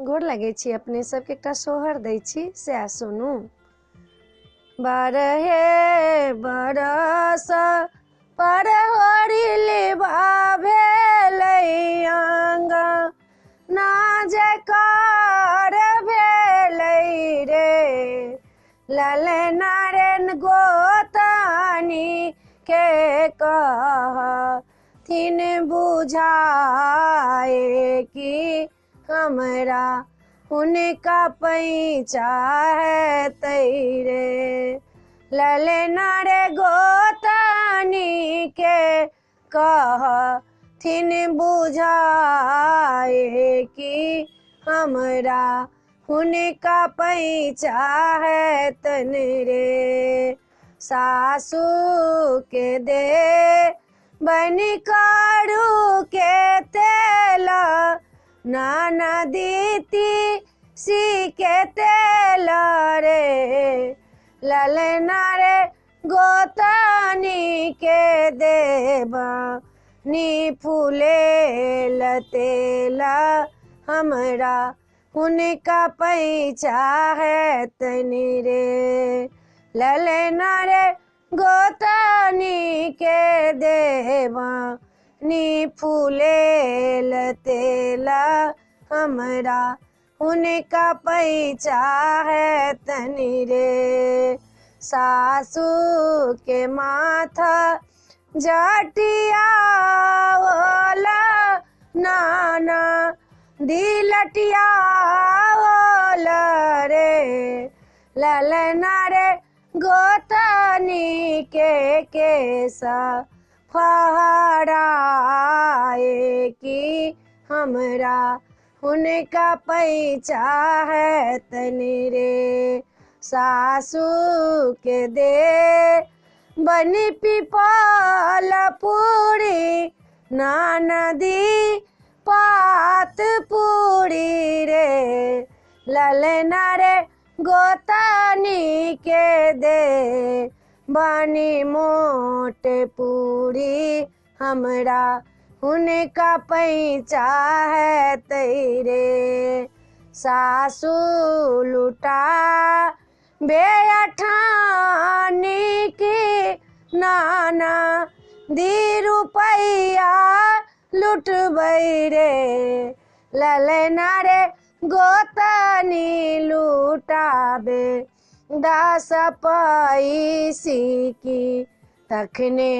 गोर लगे छी अपने सबके एकटा सोहर दै छी से सुनू। बारहे बरस पर होरिलबा भेलै अंगना जकर भेलै रे, ललना रे गोतनी के कहथिन बुझाए कि हमरा हुनका पैंचा हेतै रे। ललना रे गोतनी के कहथिन बुझाए कि हमरा हुनका पैंचा हेतन रे। सासू के दे बनि करू के तेल, ननदी सी के तेल रे, ललना रे गोतनी के देबा नी फूलेल तेल, हमरा हुनका पैंचा हेतन रे। ललना रे गोतनी के देबा नी फूलेल तेल, हमरा हुनका पैंचा हेतन रे। सासू के माथा जटिया होला, नाना दिलटिया होला रे, ललना रे गोतनी के केसा फहराए कि हमरा हुनका पैंचा हेतन रे। सासू के दे बनि पीपल पूरी, ननदी पात पूरी रे, ललना रे गोतनी के दे बनी मोट पूरी, हमरा हुनका पैंचा हेतै रे। सासू लुटा बेअठानी की, नाना दी रुपैया लुटबै रे, ललना रे गोतनी लुटाबे 10 पैसी की, तखने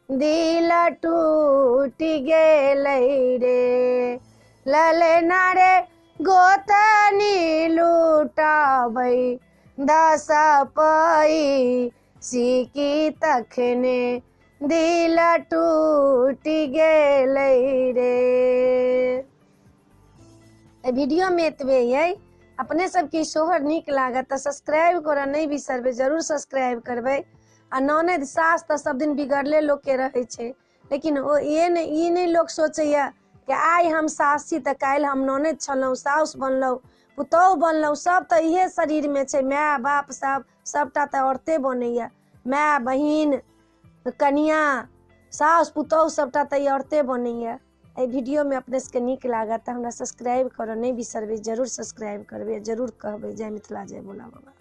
दिल टूट गेलै रे। ललना रे गोतनी लुटाबै 10 पैसी की, तखने दिल टूट गेलै रे। वीडियो में एतबे यही। अपने सबके सोहर नीक लागत तऽ सब्सक्राइब करऽ नहीं बिसरबै, जरूर सब्सक्राइब करबै। आ ननद सास तऽ सब दिन बिगड़ले लोग के रहे छे, लेकिन ओ ई नहीं लोग सोचैया कि आइ हम सास छी तऽ काल्हि हम ननद छलहुँ, साउस बनलहुँ, पुतौह बनलहुँ। सब तऽ इहे शरीर में छै, माय बाप सबटा तऽ औरते बनैया। माय बहिन कनिया साउस पुतौह सबटा तऽ औरते बनैया। एहि वीडियो में अपने सबके नीक लागत तऽ हमरा सब्सक्राइब करऽ नहीं बिसरबै, जरूर सब्सक्राइब करबै, जरूर कहबै जय मिथिला जय भोला बाबा।